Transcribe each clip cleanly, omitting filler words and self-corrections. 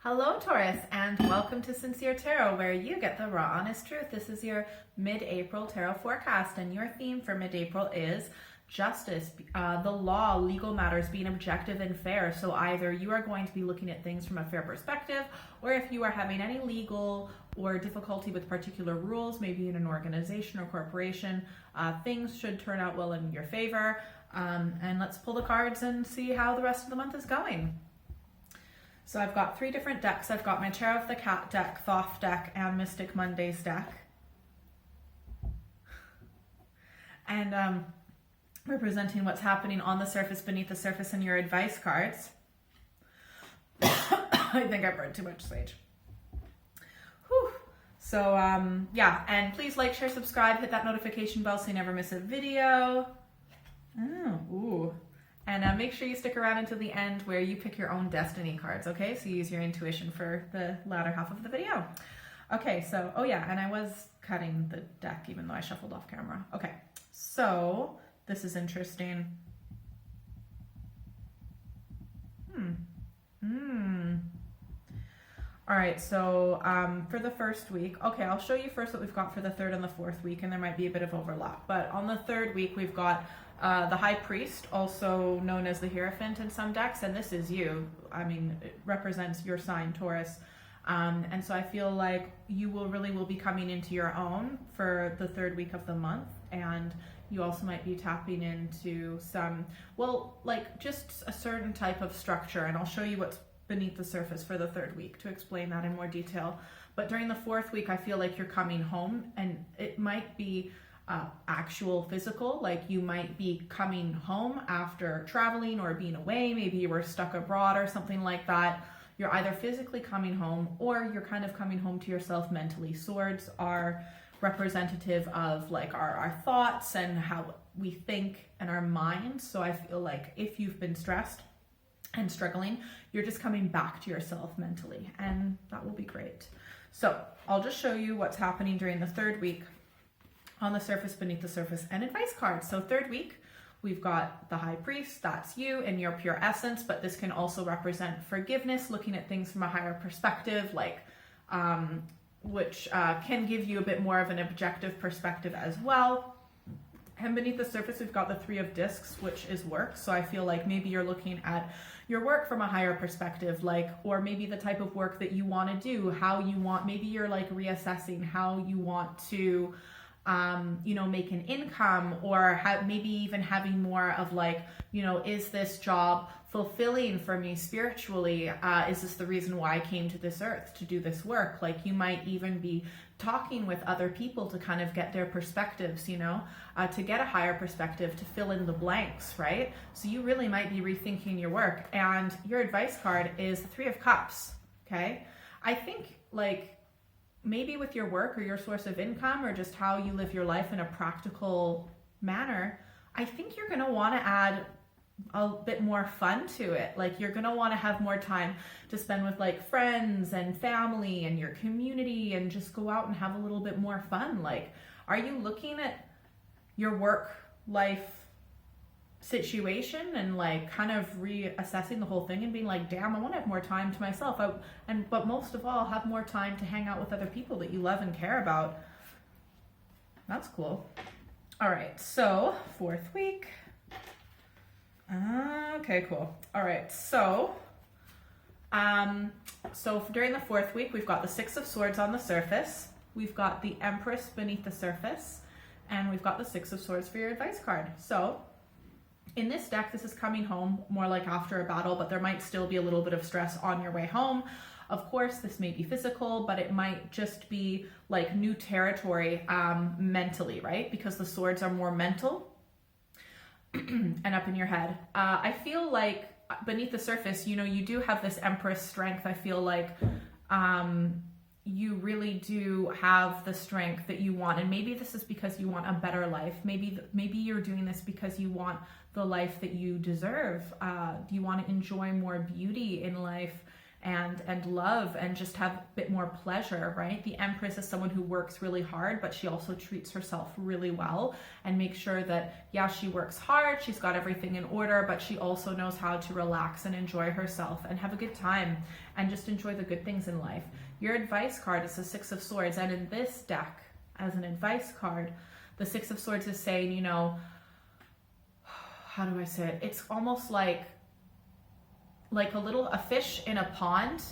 Hello, Taurus, and welcome to Sincere Tarot, where you get the raw, honest truth. This is your mid-April tarot forecast, and your theme for mid-April is justice, the law, legal matters, being objective and fair. So either you are going to be looking at things from a fair perspective, or if you are having any legal or difficulty with particular rules, maybe in an organization or corporation, things should turn out well in your favor. And let's pull the cards and see how the rest of the month is going. So I've got 3 different decks. I've got my Tarot of the Cat deck, Thoth deck, and Mystic Mondays deck. And representing what's happening on the surface, beneath the surface, and your advice cards. I think I've read too much sage. Whew. So yeah, and please like, share, subscribe, hit that notification bell so you never miss a video. Oh, ooh. And make sure you stick around until the end where you pick your own destiny cards, okay? So use your intuition for the latter half of the video. Okay, so, oh yeah, and I was cutting the deck even though I shuffled off camera. Okay, so this is interesting. All right, so for the first week, okay, I'll show you first what we've got for the 3rd and the 4th week, and there might be a bit of overlap. But on the 3rd week, we've got the High Priest, also known as the Hierophant in some decks, and this is you. I mean, it represents your sign, Taurus. And so I feel like you will be coming into your own for the 3rd week of the month, and you also might be tapping into some, well, like just a certain type of structure, and I'll show you what's beneath the surface for the 3rd week to explain that in more detail. But during the 4th week, I feel like you're coming home, and it might be actual physical, like you might be coming home after traveling or being away. Maybe you were stuck abroad or something like that. You're either physically coming home or you're kind of coming home to yourself mentally. Swords are representative of like our thoughts and how we think and our minds. So I feel like if you've been stressed and struggling, you're just coming back to yourself mentally, and that will be great. So I'll just show you what's happening during the 3rd week on the surface, beneath the surface, and advice cards. So 3rd week, we've got the High Priest, that's you in your pure essence, but this can also represent forgiveness, looking at things from a higher perspective, like which can give you a bit more of an objective perspective as well. And beneath the surface, we've got the 3 of Discs, which is work. So I feel like maybe you're looking at your work from a higher perspective, like, or maybe the type of work that you want to do, how you want, maybe you're like reassessing how you want to make an income, or maybe even having more of like, is this job fulfilling for me spiritually? Is this the reason why I came to this earth to do this work? Like you might even be talking with other people to kind of get their perspectives, to get a higher perspective, to fill in the blanks, right? So you really might be rethinking your work. And your advice card is the 3 of Cups, okay? I think like maybe with your work or your source of income or just how you live your life in a practical manner, I think you're going to want to add a bit more fun to it. Like you're going to want to have more time to spend with like friends and family and your community and just go out and have a little bit more fun. Like, are you looking at your work life situation and like kind of reassessing the whole thing and being like, damn, I want to have more time to myself, but most of all, have more time to hang out with other people that you love and care about? That's cool. All right, so 4th week. Okay, cool. All right, so during the 4th week, we've got the 6 of Swords on the surface, we've got the Empress beneath the surface, and we've got the 6 of Swords for your advice card. So in this deck, this is coming home more like after a battle, but there might still be a little bit of stress on your way home. Of course, this may be physical, but it might just be like new territory mentally, right? Because the swords are more mental and up in your head. I feel like beneath the surface, you do have this Empress strength. I feel like you really do have the strength that you want. And maybe this is because you want a better life. Maybe you're doing this because you want the life that you deserve. You want to enjoy more beauty in life and love and just have a bit more pleasure, right? The Empress is someone who works really hard, but she also treats herself really well and makes sure that, yeah, she works hard, she's got everything in order, but she also knows how to relax and enjoy herself and have a good time and just enjoy the good things in life. Your advice card is the Six of Swords, and in this deck, as an advice card, the Six of Swords is saying, you know, how do I say it? It's almost like a fish in a pond,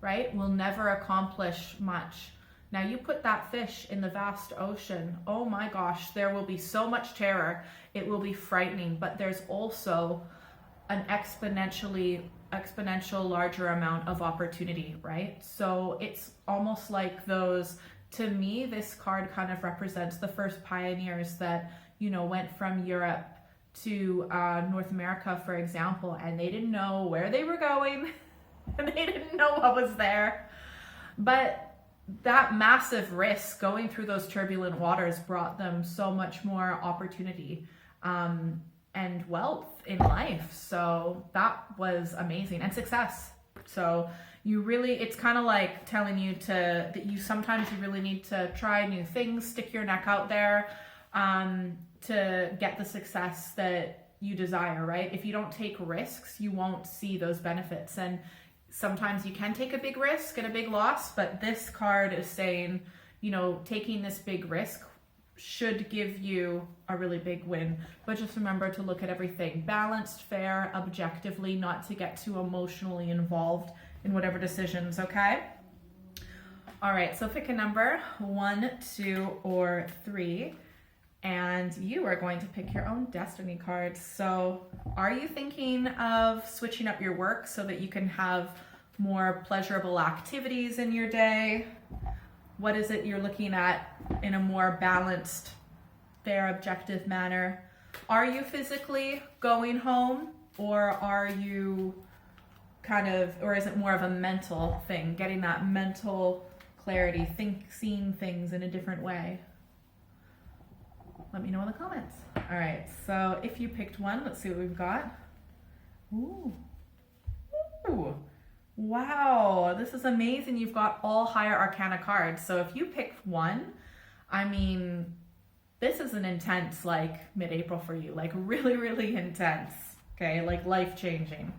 right, will never accomplish much. Now you put that fish in the vast ocean, oh my gosh, there will be so much terror. It will be frightening, but there's also an exponential larger amount of opportunity, right? So it's almost like those, to me, this card kind of represents the first pioneers that, you know, went from Europe to North America, for example, and they didn't know where they were going and they didn't know what was there. But that massive risk going through those turbulent waters brought them so much more opportunity and wealth in life. So that was amazing, and success. So you really, it's kind of like telling you that you sometimes you really need to try new things, stick your neck out there to get the success that you desire, right? If you don't take risks, you won't see those benefits. And sometimes you can take a big risk and a big loss, but this card is saying, you know, taking this big risk should give you a really big win. But just remember to look at everything balanced, fair, objectively, not to get too emotionally involved in whatever decisions, okay? All right, so pick a number, 1, 2, or 3, and you are going to pick your own destiny card. So are you thinking of switching up your work so that you can have more pleasurable activities in your day? What is it you're looking at in a more balanced, fair, objective manner? Are you physically going home, or are you or is it more of a mental thing, getting that mental clarity, seeing things in a different way? Let me know in the comments. All right, so if you picked one, let's see what we've got. Ooh. Wow, this is amazing. You've got all higher arcana cards. So if you picked one, I mean, this is an intense, like, mid-April for you, like really, really intense, okay, like life-changing.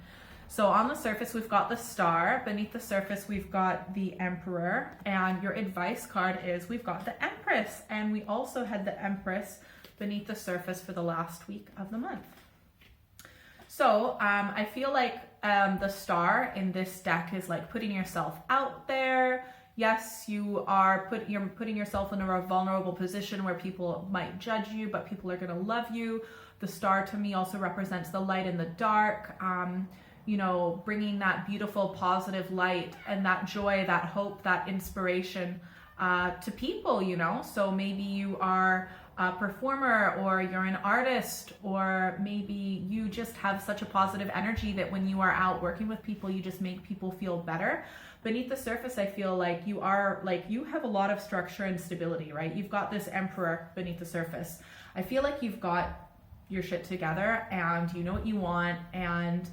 So on the surface, we've got the Star. Beneath the surface, we've got the Emperor. And your advice card is we've got the Empress. And we also had the Empress beneath the surface for the last week of the month. So I feel like the Star in this deck is like putting yourself out there. Yes, you're putting yourself in a vulnerable position where people might judge you, but people are going to love you. The Star to me also represents the light in the dark. You know, bringing that beautiful, positive light and that joy, that hope, that inspiration to people, you know. So maybe you are a performer, or you're an artist, or maybe you just have such a positive energy that when you are out working with people, you just make people feel better. Beneath the surface, I feel like you have a lot of structure and stability, right? You've got this Emperor beneath the surface. I feel like you've got your shit together and you know what you want, and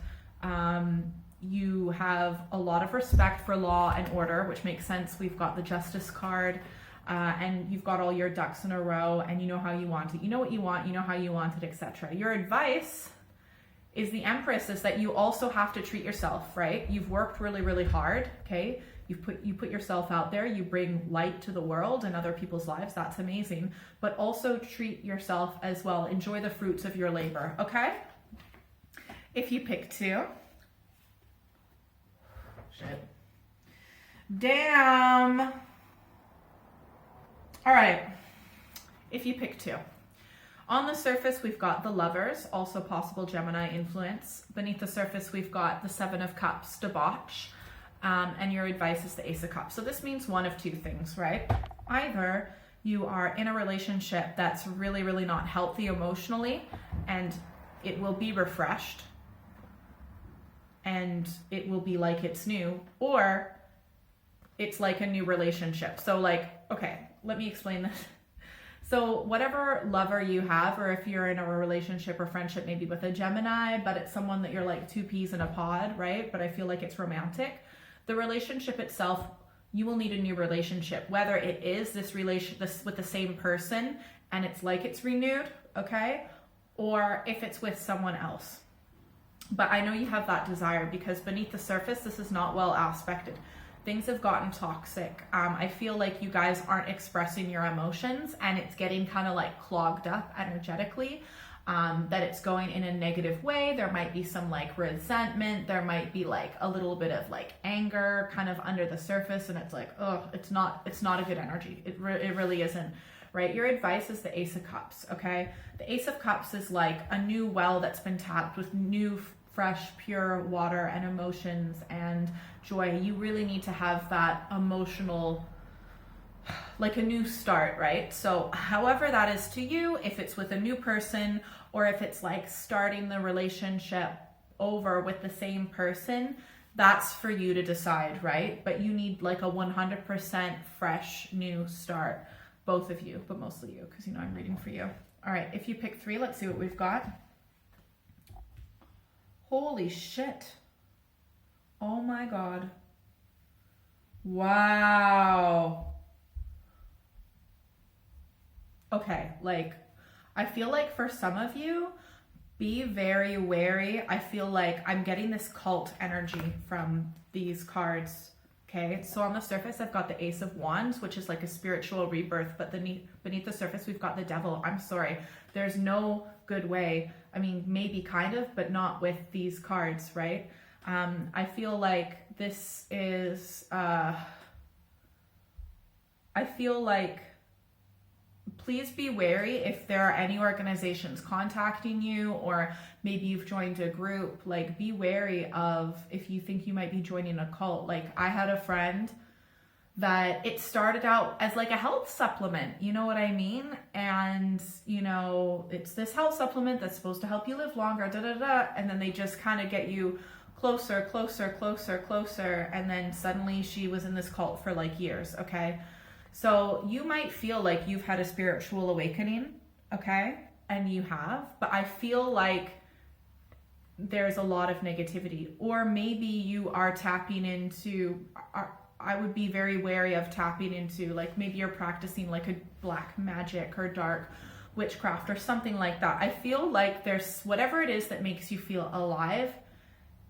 you have a lot of respect for law and order, which makes sense. We've got the Justice card, and you've got all your ducks in a row, and you know how you want it. You know what you want, you know how you want it, etc. Your advice is the Empress, is that you also have to treat yourself, right? You've worked really, really hard, okay? You put yourself out there, you bring light to the world and other people's lives, that's amazing. But also treat yourself as well. Enjoy the fruits of your labor, okay? If you pick 2, shit. Damn. All right, if you pick 2. On the surface, we've got the Lovers, also possible Gemini influence. Beneath the surface, we've got the 7 of Cups, debauch, and your advice is the Ace of Cups. So this means one of 2 things, right? Either you are in a relationship that's really, really not healthy emotionally, and it will be refreshed, and it will be like it's new, or it's like a new relationship. So like, okay, let me explain this. So whatever lover you have, or if you're in a relationship or friendship, maybe with a Gemini, but it's someone that you're like 2 peas in a pod, right? But I feel like it's romantic. The relationship itself, you will need a new relationship, whether it is this with the same person and it's like it's renewed, okay? Or if it's with someone else. But I know you have that desire, because beneath the surface, this is not well aspected. Things have gotten toxic. I feel like you guys aren't expressing your emotions, and it's getting kind of like clogged up energetically, that it's going in a negative way. There might be some like resentment. There might be like a little bit of like anger kind of under the surface, and it's like, oh, it's not a good energy. It really isn't, right? Your advice is the Ace of Cups, okay? The Ace of Cups is like a new well that's been tapped with new, fresh, pure water and emotions and joy. You really need to have that emotional, like a new start, right? So however that is to you, if it's with a new person or if it's like starting the relationship over with the same person, that's for you to decide, right? But you need like a 100% fresh new start, both of you, but mostly you, because you know I'm reading for you. All right, if you pick 3, let's see what we've got. Holy shit. Oh my God. Wow. Okay, like, I feel like for some of you, be very wary. I feel like I'm getting this cult energy from these cards. Okay, so on the surface, I've got the Ace of Wands, which is like a spiritual rebirth, but beneath the surface, we've got the Devil. I'm sorry, there's no good way. I mean, maybe kind of, but not with these cards, right? I feel like this is, I feel like, please be wary if there are any organizations contacting you, or maybe you've joined a group. Like, be wary of if you think you might be joining a cult. Like, I had a friend that it started out as like a health supplement, you know what I mean? And, you know, it's this health supplement that's supposed to help you live longer, and then they just kind of get you closer, closer, closer, closer, and then suddenly she was in this cult for like years, okay? So you might feel like you've had a spiritual awakening, okay? And you have, but I feel like there's a lot of negativity. Or maybe you are tapping into, I would be very wary of tapping into, like maybe you're practicing like a black magic or dark witchcraft or something like that. I feel like there's whatever it is that makes you feel alive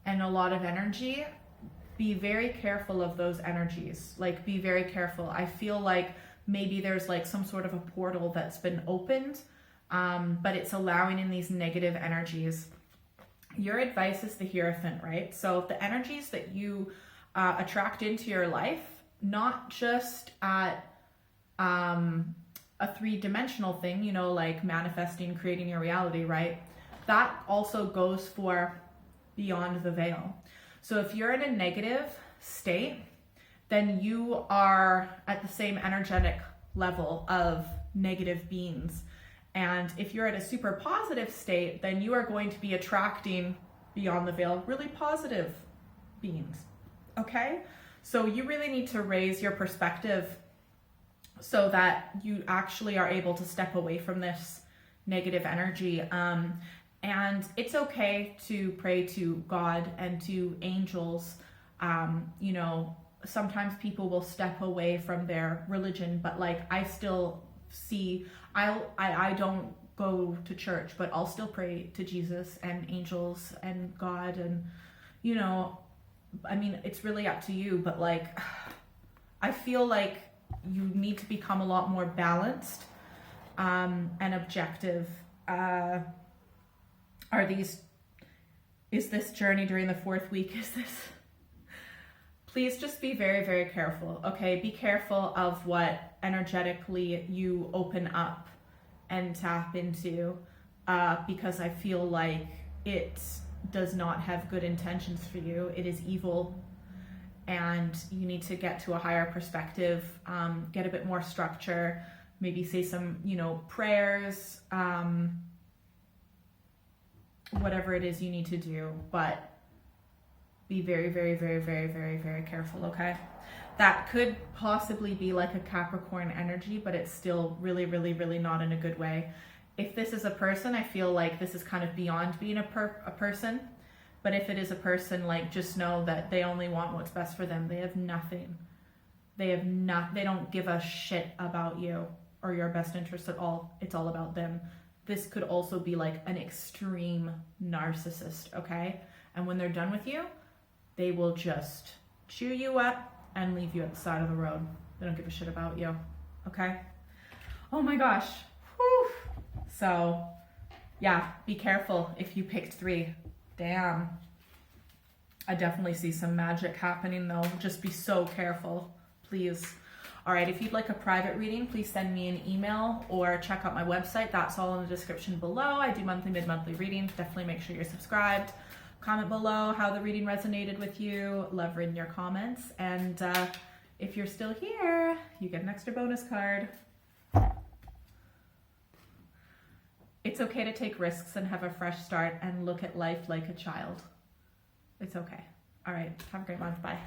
and a lot of energy. Be very careful of those energies. Like, be very careful. I feel like maybe there's like some sort of a portal that's been opened, but it's allowing in these negative energies. Your advice is the Hierophant, right? So the energies that you attract into your life, not just at a 3-dimensional thing, you know, like manifesting, creating your reality, right? That also goes for beyond the veil. So if you're in a negative state, then you are at the same energetic level of negative beings. And if you're at a super positive state, then you are going to be attracting beyond the veil really positive beings. Okay? So you really need to raise your perspective so that you actually are able to step away from this negative energy. And it's okay to pray to God and to angels. You know, sometimes people will step away from their religion, but like I still see, I don't go to church, but I'll still pray to Jesus and angels and God. And, you know, I mean, it's really up to you, but like, I feel like you need to become a lot more balanced and objective. Is this journey during the 4th week, please just be very, very careful, okay? Be careful of what energetically you open up and tap into, because I feel like it does not have good intentions for you. It is evil, and you need to get to a higher perspective, get a bit more structure, maybe say some, you know, prayers, whatever it is you need to do, but be very, very, very, very, very, very careful, okay? That could possibly be like a Capricorn energy, but it's still really, really, really not in a good way. If this is a person, I feel like this is kind of beyond being a person, But if it is a person, like, just know that they only want what's best for them. They have nothing. They don't give a shit about you or your best interest at all. It's all about them. This could also be like an extreme narcissist, okay? And when they're done with you, they will just chew you up and leave you at the side of the road. They don't give a shit about you, okay? Oh my gosh. Whew. So, yeah, be careful if you picked 3. Damn. I definitely see some magic happening though. Just be so careful, please. All right, if you'd like a private reading, please send me an email or check out my website. That's all in the description below. I do monthly, mid-monthly readings. Definitely make sure you're subscribed. Comment below how the reading resonated with you. Love reading your comments. And if you're still here, you get an extra bonus card. It's okay to take risks and have a fresh start and look at life like a child. It's okay. All right, have a great month. Bye.